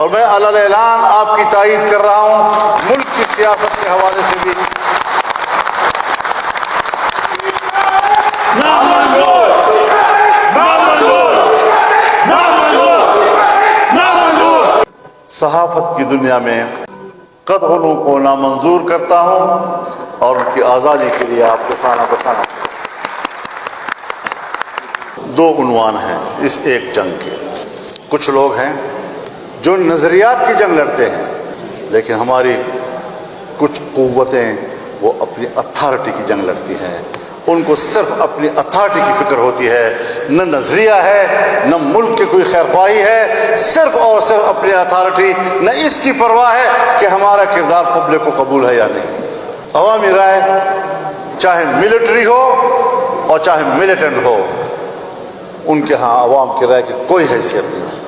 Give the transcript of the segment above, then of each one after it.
اور میں علی اعلان آپ کی تائید کر رہا ہوں ملک کی سیاست کے حوالے سے بھی صحافت کی دنیا میں قتلوں کو نامنظور کرتا ہوں اور ان کی آزادی کے لیے آپ کو کھانا بچانا. دو عنوان ہیں اس ایک جنگ کے. کچھ لوگ ہیں جو نظریات کی جنگ لڑتے ہیں، لیکن ہماری کچھ قوتیں وہ اپنی اتھارٹی کی جنگ لڑتی ہیں. ان کو صرف اپنی اتھارٹی کی فکر ہوتی ہے، نہ نظریہ ہے نہ ملک کی کوئی خیر خواہی ہے، صرف اور صرف اپنی اتھارٹی، نہ اس کی پرواہ ہے کہ ہمارا کردار پبلک کو قبول ہے یا نہیں. عوامی رائے چاہے ملٹری ہو اور چاہے ملیٹنٹ ہو، ان کے ہاں عوام کی رائے کی کوئی حیثیت نہیں ہوتی.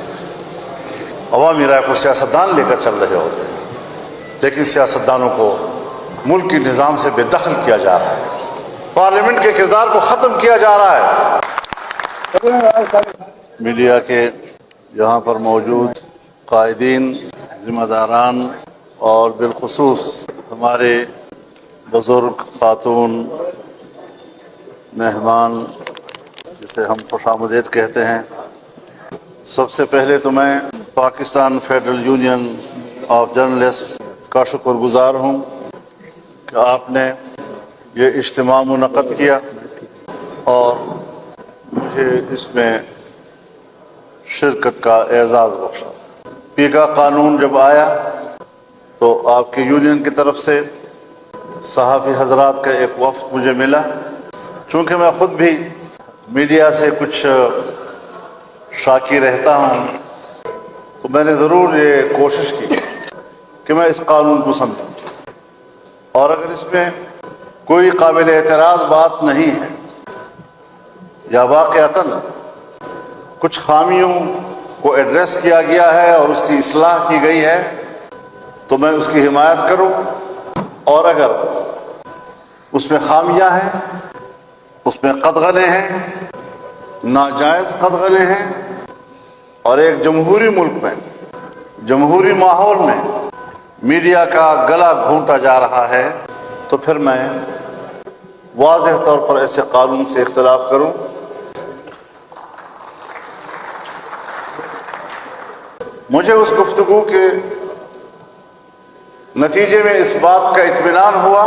عوامی رائے کو سیاستدان لے کر چل رہے ہوتے ہیں، لیکن سیاستدانوں کو ملکی نظام سے بے دخل کیا جا رہا ہے، پارلیمنٹ کے کردار کو ختم کیا جا رہا ہے. میڈیا کے یہاں پر موجود قائدین، ذمہ داران اور بالخصوص ہمارے بزرگ خاتون مہمان جسے ہم خوش آمدید کہتے ہیں، سب سے پہلے تو میں Pakistan federal union of journalist کا شکر گزار ہوں کہ آپ نے یہ اجتماع منعقد کیا اور مجھے اس میں شرکت کا اعزاز بخشا. پیکا قانون جب آیا تو آپ کی یونین کی طرف سے صحافی حضرات کا ایک وفد مجھے ملا. چونکہ میں خود بھی میڈیا سے کچھ شاکی رہتا ہوں تو میں نے ضرور یہ کوشش کی کہ میں اس قانون کو سمجھوں، اور اگر اس میں کوئی قابل اعتراض بات نہیں ہے یا واقعتاً کچھ خامیوں کو ایڈریس کیا گیا ہے اور اس کی اصلاح کی گئی ہے تو میں اس کی حمایت کروں، اور اگر اس میں خامیاں ہیں، اس میں قدغنیں ہیں، ناجائز قدغنیں ہیں، اور ایک جمہوری ملک میں، جمہوری ماحول میں میڈیا کا گلا گھونٹا جا رہا ہے، تو پھر میں واضح طور پر ایسے قانون سے اختلاف کروں. مجھے اس گفتگو کے نتیجے میں اس بات کا اطمینان ہوا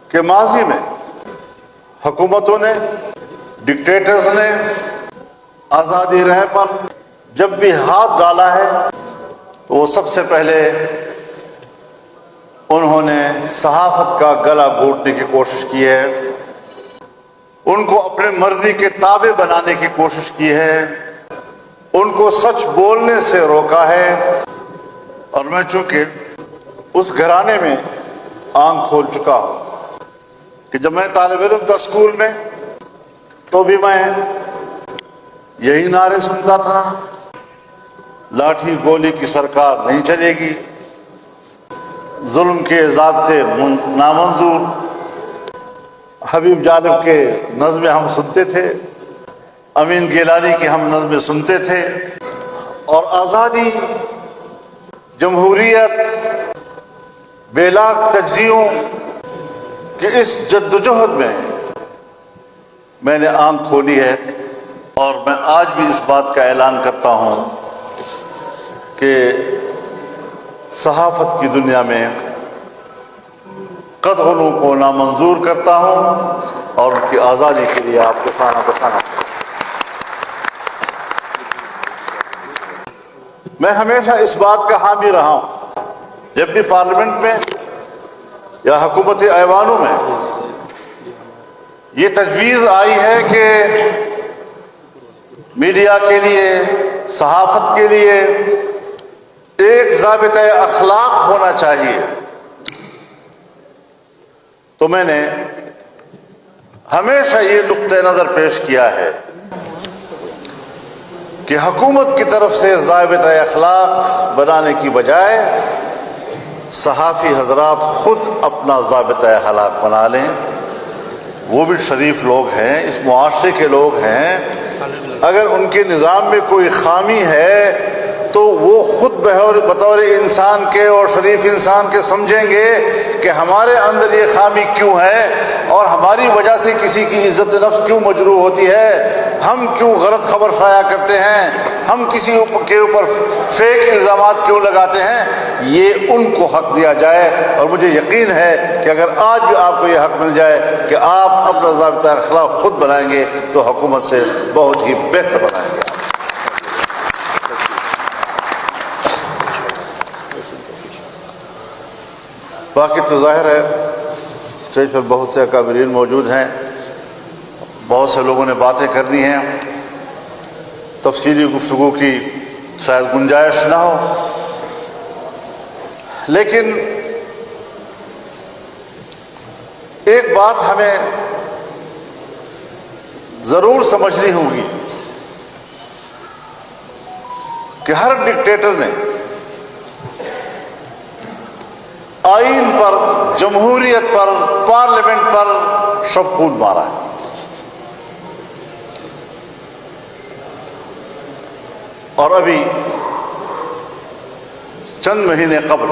کہ ماضی میں حکومتوں نے، ڈکٹیٹرز نے آزادی رائے پر جب بھی ہاتھ ڈالا ہے تو وہ سب سے پہلے انہوں نے صحافت کا گلا گھونٹنے کی کوشش کی ہے، ان کو اپنے مرضی کے تابع بنانے کی کوشش کی ہے، ان کو سچ بولنے سے روکا ہے. اور میں چونکہ اس گھرانے میں آنکھ کھول چکا ہوں کہ جب میں طالب علم تھا اسکول میں تو بھی میں یہی نعرے سنتا تھا، لاٹھی گولی کی سرکار نہیں چلے گی، ظلم کے ضابطے نامنظور. حبیب جالب کے نظمیں ہم سنتے تھے، امین گیلانی کی ہم نظمیں سنتے تھے، اور آزادی، جمہوریت، بے لاگ تجزیوں کی اس جدوجہد میں نے آنکھ کھولی ہے. اور میں آج بھی اس بات کا اعلان کرتا ہوں کہ صحافت کی دنیا میں قتلوں کو نامنظور کرتا ہوں اور ان کی آزادی کے لیے آپ کو کھانا بچانا. میں ہمیشہ اس بات کا حامی رہا ہوں، جب بھی پارلیمنٹ میں یا حکومتی ایوانوں میں یہ تجویز آئی ہے کہ میڈیا کے لیے، صحافت کے لیے ایک ضابطۂ اخلاق ہونا چاہیے، تو میں نے ہمیشہ یہ نقطہ نظر پیش کیا ہے کہ حکومت کی طرف سے ضابطۂ اخلاق بنانے کی بجائے صحافی حضرات خود اپنا ضابطۂ اخلاق بنا لیں. وہ بھی شریف لوگ ہیں، اس معاشرے کے لوگ ہیں، اگر ان کے نظام میں کوئی خامی ہے تو وہ خود بطور انسان کے اور شریف انسان کے سمجھیں گے کہ ہمارے اندر یہ خامی کیوں ہے اور ہماری وجہ سے کسی کی عزت نفس کیوں مجروح ہوتی ہے، ہم کیوں غلط خبر شائع کرتے ہیں، ہم کسی کے اوپر فیک الزامات کیوں لگاتے ہیں، یہ ان کو حق دیا جائے۔ اور مجھے یقین ہے کہ اگر آج بھی آپ کو یہ حق مل جائے کہ آپ اپنا ضابطہ اخلاق خود بنائیں گے تو حکومت سے بہت ہی بہتر بنائیں گے۔ باقی تو ظاہر ہے اسٹیج پر بہت سے اکابرین موجود ہیں، بہت سے لوگوں نے باتیں کرنی ہیں، تفصیلی گفتگو کی شاید گنجائش نہ ہو، لیکن ایک بات ہمیں ضرور سمجھنی ہوگی کہ ہر ڈکٹیٹر نے آئین پر، جمہوریت پر، پارلیمنٹ پر شب خون مارا ہے۔ اور ابھی چند مہینے قبل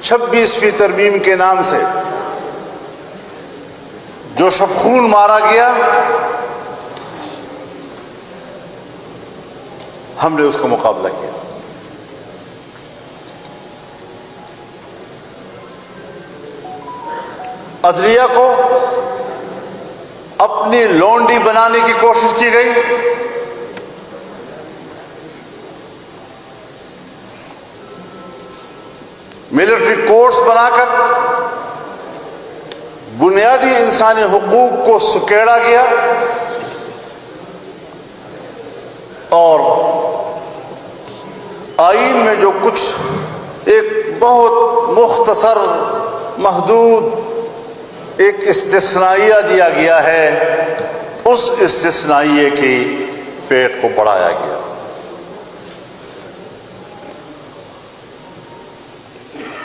26ویں ترمیم کے نام سے جو شب خون مارا گیا، ہم نے اس کا مقابلہ کیا۔ عدلیہ کو اپنی لونڈی بنانے کی کوشش کی گئی، ملٹری کورٹس بنا کر بنیادی انسانی حقوق کو سکیڑا گیا، اور آئین میں جو کچھ ایک بہت مختصر محدود ایک استثنائیہ دیا گیا ہے، اس استثنائیے کی پیٹ کو بڑھایا گیا۔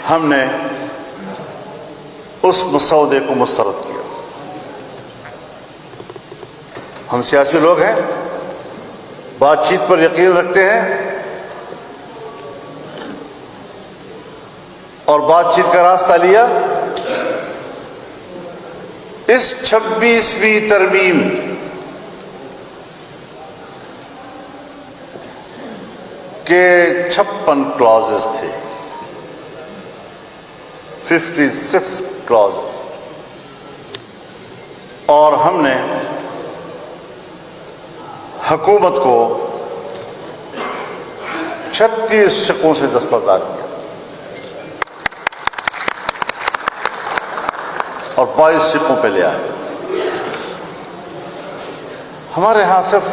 ہم نے اس مسودے کو مسترد کیا۔ ہم سیاسی لوگ ہیں، بات چیت پر یقین رکھتے ہیں اور بات چیت کا راستہ لیا۔ اس 26ویں ترمیم کے 56 کلازز تھے، 56 کلازز، اور ہم نے حکومت کو 36 شقوں سے دستبردار کیا اور 22 شقوں پہ لے آئے۔ ہمارے ہاں صرف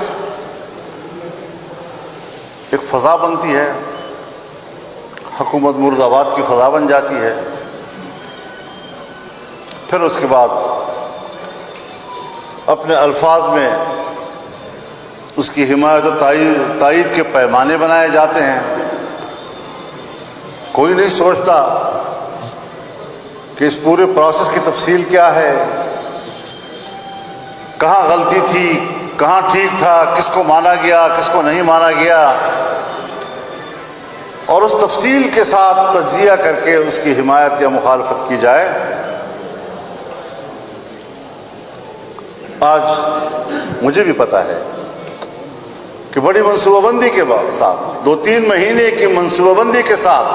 ایک فضا بنتی ہے، حکومت مرد آباد کی فضا بن جاتی ہے، پھر اس کے بعد اپنے الفاظ میں اس کی حمایت و تائید کے پیمانے بنائے جاتے ہیں۔ کوئی نہیں سوچتا کہ اس پورے پروسیس کی تفصیل کیا ہے، کہاں غلطی تھی، کہاں ٹھیک تھا، کس کو مانا گیا، کس کو نہیں مانا گیا، اور اس تفصیل کے ساتھ تجزیہ کر کے اس کی حمایت یا مخالفت کی جائے۔ آج مجھے بھی پتا ہے کہ بڑی منصوبہ بندی کے ساتھ، 2-3 مہینے کی منصوبہ بندی کے ساتھ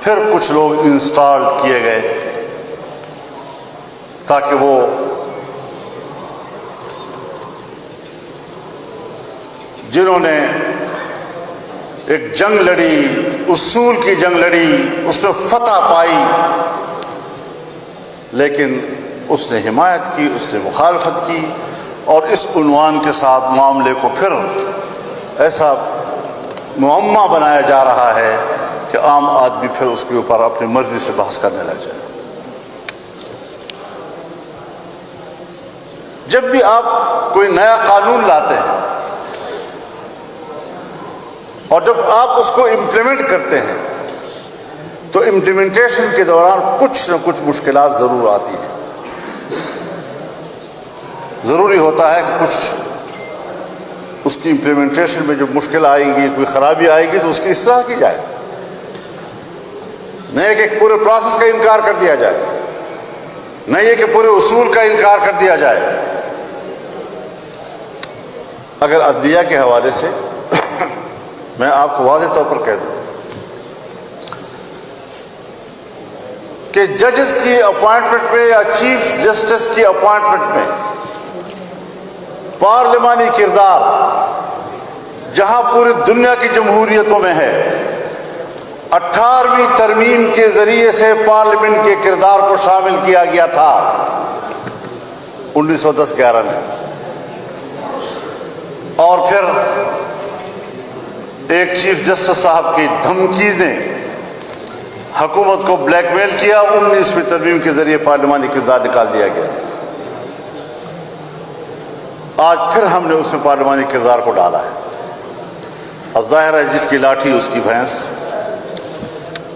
پھر کچھ لوگ انسٹال کیے گئے تاکہ وہ جنہوں نے ایک جنگ لڑی، اصول کی جنگ لڑی، اس میں فتح پائی، لیکن اس نے حمایت کی، اس نے مخالفت کی، اور اس عنوان کے ساتھ معاملے کو پھر ایسا معمہ بنایا جا رہا ہے کہ عام آدمی پھر اس کے اوپر اپنی مرضی سے بحث کرنے لگ جائے۔ جب بھی آپ کوئی نیا قانون لاتے ہیں اور جب آپ اس کو امپلیمنٹ کرتے ہیں تو امپلیمنٹیشن کے دوران کچھ نہ کچھ مشکلات ضرور آتی ہیں۔ ضروری ہوتا ہے کہ کچھ اس کی امپلیمنٹیشن میں جو مشکل آئے گی، کوئی خرابی آئے گی تو اس کی اصلاح کی جائے، نہیں کہ پورے پروسیس کا انکار کر دیا جائے، نہیں یہ کہ پورے اصول کا انکار کر دیا جائے۔ اگر عدلیہ کے حوالے سے میں آپ کو واضح طور پر کہہ دوں کہ ججز کی اپوائنٹمنٹ میں یا چیف جسٹس کی اپوائنٹمنٹ میں پارلیمانی کردار جہاں پوری دنیا کی جمہوریتوں میں ہے، 18ویں ترمیم کے ذریعے سے پارلیمنٹ کے کردار کو شامل کیا گیا تھا 1910-11 میں، اور پھر ایک چیف جسٹس صاحب کی دھمکی نے حکومت کو بلیک میل کیا، 19ویں ترمیم کے ذریعے پارلیمانی کردار نکال دیا گیا۔ آج پھر ہم نے اس میں پارلیمانی کردار کو ڈالا ہے۔ اب ظاہر ہے جس کی لاٹھی اس کی بھینس،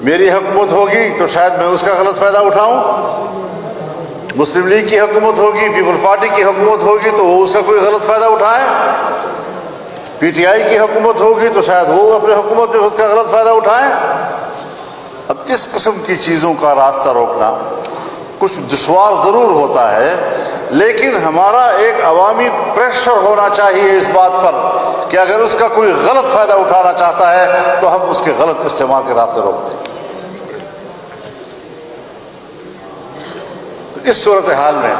میری حکومت ہوگی تو شاید میں اس کا غلط فائدہ اٹھاؤں، مسلم لیگ کی حکومت ہوگی، پیپلز پارٹی کی حکومت ہوگی تو وہ اس کا کوئی غلط فائدہ اٹھائے، پی ٹی آئی کی حکومت ہوگی تو شاید وہ اپنے حکومت میں اس کا غلط فائدہ اٹھائے۔ اب اس قسم کی چیزوں کا راستہ روکنا کچھ دشوار ضرور ہوتا ہے، لیکن ہمارا ایک عوامی پریشر ہونا چاہیے اس بات پر کہ اگر اس کا کوئی غلط فائدہ اٹھانا چاہتا ہے تو ہم اس کے غلط استعمال کے راستے روک دیں۔ تو اس صورتحال میں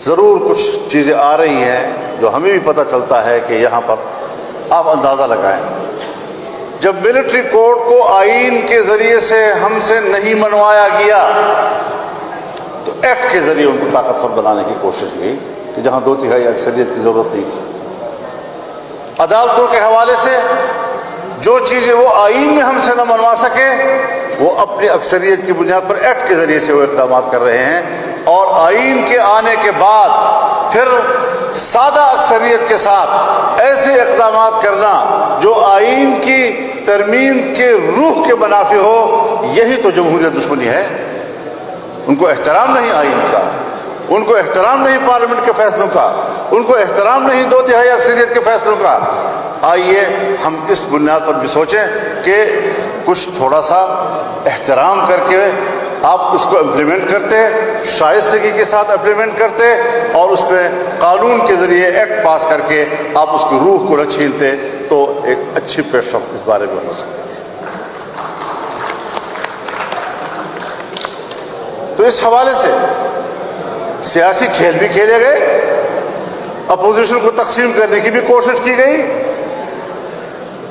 ضرور کچھ چیزیں آ رہی ہیں جو ہمیں بھی پتہ چلتا ہے کہ یہاں پر آپ اندازہ لگائیں، جب ملٹری کوڈ کو آئین کے ذریعے سے ہم سے نہیں منوایا گیا تو ایکٹ کے ذریعے ان کو طاقتور بنانے کی کوشش کی کہ جہاں 2/3 اکثریت کی ضرورت نہیں تھی۔ عدالتوں کے حوالے سے جو چیزیں وہ آئین میں ہم سے نہ منوا سکے وہ اپنی اکثریت کی بنیاد پر ایکٹ کے ذریعے سے وہ اقدامات کر رہے ہیں، اور آئین کے آنے کے بعد پھر سادہ اکثریت کے ساتھ ایسے اقدامات کرنا جو آئین کی ترمیم کے روح کے منافی ہو، یہی تو جمہوریت دشمنی ہے۔ ان کو احترام نہیں آئین کا، ان کو احترام نہیں پارلیمنٹ کے فیصلوں کا، ان کو احترام نہیں 2/3 اکثریت کے فیصلوں کا۔ آئیے ہم اس بنیاد پر بھی سوچیں کہ کچھ تھوڑا سا احترام کر کے آپ اس کو امپلیمنٹ کرتے، شائستگی کے ساتھ امپلیمنٹ کرتے، اور اس پہ قانون کے ذریعے ایکٹ پاس کر کے آپ اس کی روح کو نہ چھینتے تو ایک اچھی پیش رفت اس بارے میں ہو سکتی تھی۔ تو اس حوالے سے سیاسی کھیل بھی کھیلے گئے، اپوزیشن کو تقسیم کرنے کی بھی کوشش کی گئی،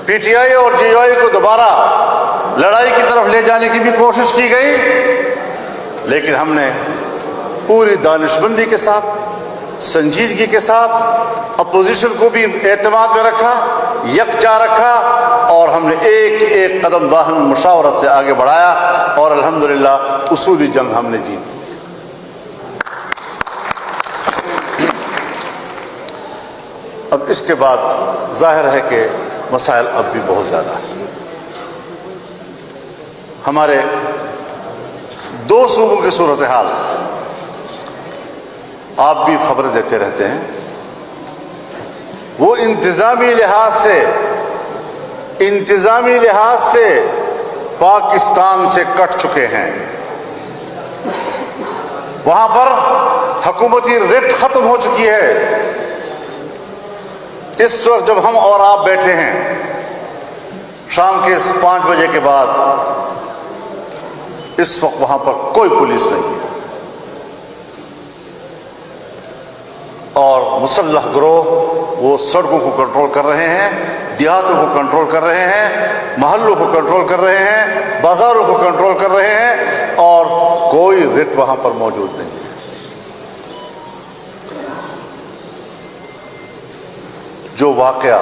پی ٹی آئی اور جے آئی کو دوبارہ لڑائی کی طرف لے جانے کی بھی کوشش کی گئی، لیکن ہم نے پوری دانشمندی کے ساتھ، سنجیدگی کے ساتھ اپوزیشن کو بھی اعتماد میں رکھا، یکجا رکھا، اور ہم نے ایک ایک قدم باہمی مشاورت سے آگے بڑھایا، اور الحمدللہ اصولی جنگ ہم نے جیتی۔ اب اس کے بعد ظاہر ہے کہ مسائل اب بھی بہت زیادہ ہیں۔ ہمارے 2 صوبوں کی صورتحال آپ بھی خبریں دیتے رہتے ہیں، وہ انتظامی لحاظ سے پاکستان سے کٹ چکے ہیں۔ وہاں پر حکومتی ریٹ ختم ہو چکی ہے۔ اس وقت جب ہم اور آپ بیٹھے ہیں شام کے 5 بجے کے بعد، اس وقت وہاں پر کوئی پولیس نہیں ہے، اور مسلح گروہ وہ سڑکوں کو کنٹرول کر رہے ہیں، دیہاتوں کو کنٹرول کر رہے ہیں، محلوں کو کنٹرول کر رہے ہیں، بازاروں کو کنٹرول کر رہے ہیں، اور کوئی ریٹ وہاں پر موجود نہیں ہے۔ جو واقعہ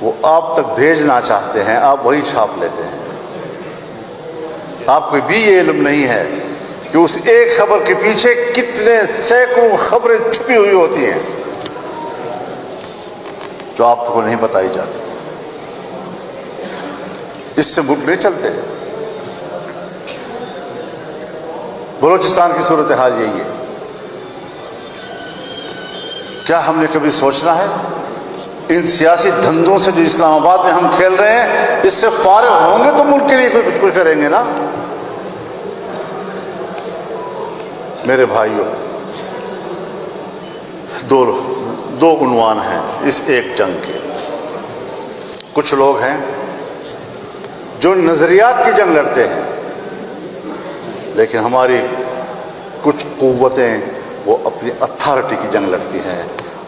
وہ آپ تک بھیجنا چاہتے ہیں آپ وہی چھاپ لیتے ہیں۔ آپ کو بھی یہ علم نہیں ہے کہ اس ایک خبر کے پیچھے کتنے سینکڑوں خبریں چھپی ہوئی ہوتی ہیں جو آپ کو نہیں بتائی جاتی۔ اس سے ملک نہیں چلتے۔ بلوچستان کی صورتحال یہی ہے کیا ہم نے کبھی سوچنا ہے ان سیاسی دھندوں سے جو اسلام آباد میں ہم کھیل رہے ہیں، اس سے فارغ ہوں گے تو ملک کے لیے کچھ کریں گے نا؟ میرے بھائیوں، دو عنوان ہیں اس ایک جنگ کے۔ کچھ لوگ ہیں جو نظریات کی جنگ لڑتے ہیں، لیکن ہماری کچھ قوتیں وہ اپنی اتھارٹی کی جنگ لڑتی ہیں۔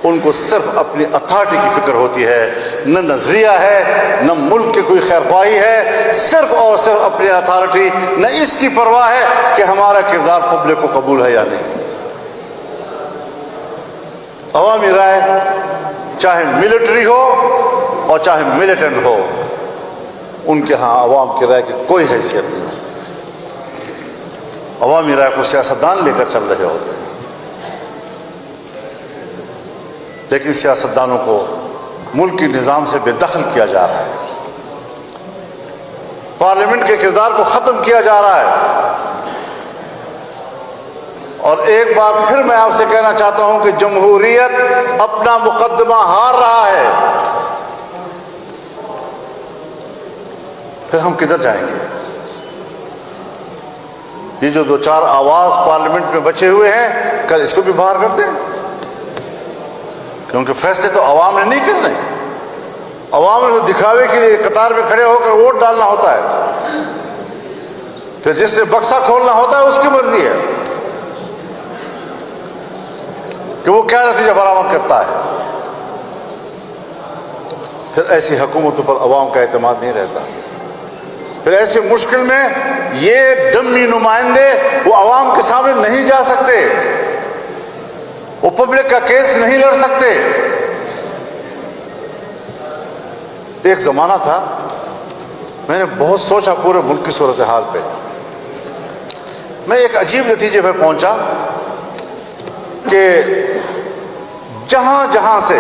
ان کو صرف اپنی اتھارٹی کی فکر ہوتی ہے، نہ نظریہ ہے، نہ ملک کی کوئی خیر خواہی ہے، صرف اور صرف اپنی اتھارٹی، نہ اس کی پرواہ ہے کہ ہمارا کردار پبلک کو قبول ہے یا نہیں۔ عوامی رائے چاہے ملٹری ہو اور چاہے ملیٹنٹ ہو، ان کے ہاں عوام کی رائے کی کوئی حیثیت نہیں ہوتی۔ عوامی رائے کو سیاستدان لے کر چل رہے ہوتے ہیں، لیکن سیاستدانوں کو ملک کے نظام سے بے دخل کیا جا رہا ہے، پارلیمنٹ کے کردار کو ختم کیا جا رہا ہے۔ اور ایک بار پھر میں آپ سے کہنا چاہتا ہوں کہ جمہوریت اپنا مقدمہ ہار رہا ہے۔ پھر ہم کدھر جائیں گے؟ یہ جو 2-4 آواز پارلیمنٹ میں بچے ہوئے ہیں، کل اس کو بھی باہر کر دیں، کیونکہ فیصلے تو عوام نے نہیں کرنے۔ عوام نے دکھاوے کے لیے قطار میں کھڑے ہو کر ووٹ ڈالنا ہوتا ہے، پھر جس نے بکسا کھولنا ہوتا ہے اس کی مرضی ہے کہ وہ کیا نتیجہ برآمد کرتا ہے۔ پھر ایسی حکومتوں پر عوام کا اعتماد نہیں رہتا۔ پھر ایسی مشکل میں یہ ڈمی نمائندے وہ عوام کے سامنے نہیں جا سکتے، وہ پبلک کا کیس نہیں لڑ سکتے۔ ایک زمانہ تھا، میں نے بہت سوچا پورے ملک کی صورتحال پہ، میں ایک عجیب نتیجے پہ پہنچا کہ جہاں جہاں سے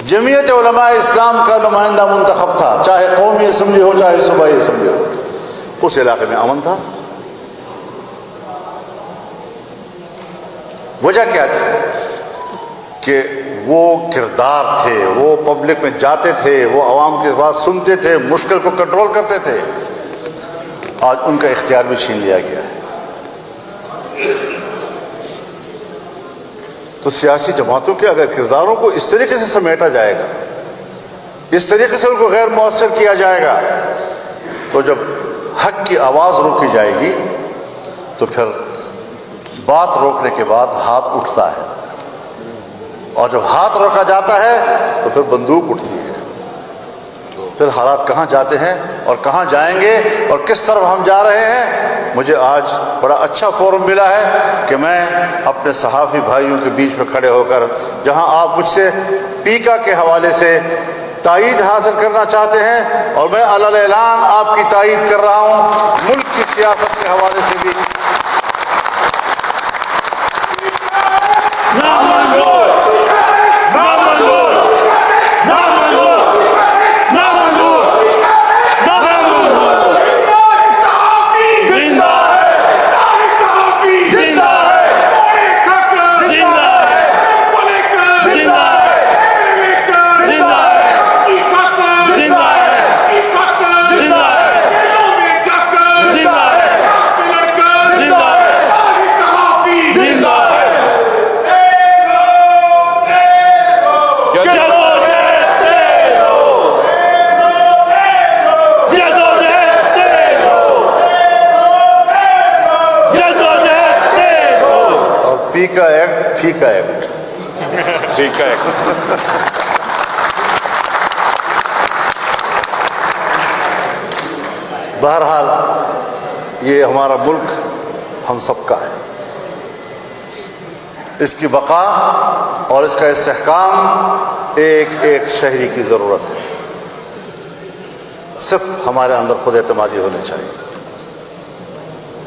جمعیت علماء اسلام کا نمائندہ منتخب تھا، چاہے قومی اسمبلی ہو چاہے صوبائی اسمبلی ہو، اس علاقے میں امن تھا۔ وجہ کیا تھی؟ کہ وہ کردار تھے، وہ پبلک میں جاتے تھے، وہ عوام کی بات سنتے تھے، مشکل کو کنٹرول کرتے تھے۔ آج ان کا اختیار بھی چھین لیا گیا ہے۔ تو سیاسی جماعتوں کے اگر کرداروں کو اس طریقے سے سمیٹا جائے گا، اس طریقے سے ان کو غیر مؤثر کیا جائے گا، تو جب حق کی آواز روکی جائے گی تو پھر بات روکنے کے بعد ہاتھ اٹھتا ہے، اور جب ہاتھ روکا جاتا ہے تو پھر بندوق اٹھتی ہے۔ پھر حالات کہاں جاتے ہیں اور کہاں جائیں گے اور کس طرف ہم جا رہے ہیں۔ مجھے آج بڑا اچھا فورم ملا ہے کہ میں اپنے صحافی بھائیوں کے بیچ میں کھڑے ہو کر، جہاں آپ مجھ سے پیکا کے حوالے سے تائید حاصل کرنا چاہتے ہیں، اور میں علی اعلان آپ کی تائید کر رہا ہوں، ملک کی سیاست کے حوالے سے بھی فیکا ایکٹ بہرحال یہ ہمارا ملک ہم سب کا ہے، اس کی بقا اور اس کا استحکام ایک ایک شہری کی ضرورت ہے۔ صرف ہمارے اندر خود اعتمادی ہونی چاہیے،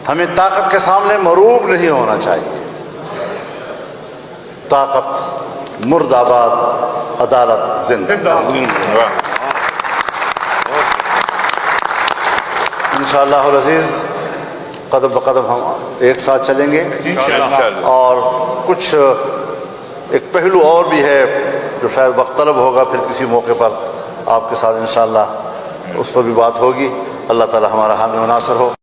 ہمیں طاقت کے سامنے مغلوب نہیں ہونا چاہیے۔ طاقت مرد آباد، عدالت زندہ۔ انشاءاللہ العزیز قدم بقدم ہم ایک ساتھ چلیں گے، اور کچھ ایک پہلو اور بھی ہے جو شاید وقت طلب ہوگا، پھر کسی موقع پر آپ کے ساتھ انشاءاللہ اس پر بھی بات ہوگی۔ اللہ تعالی ہمارا حامی و ناصر ہو۔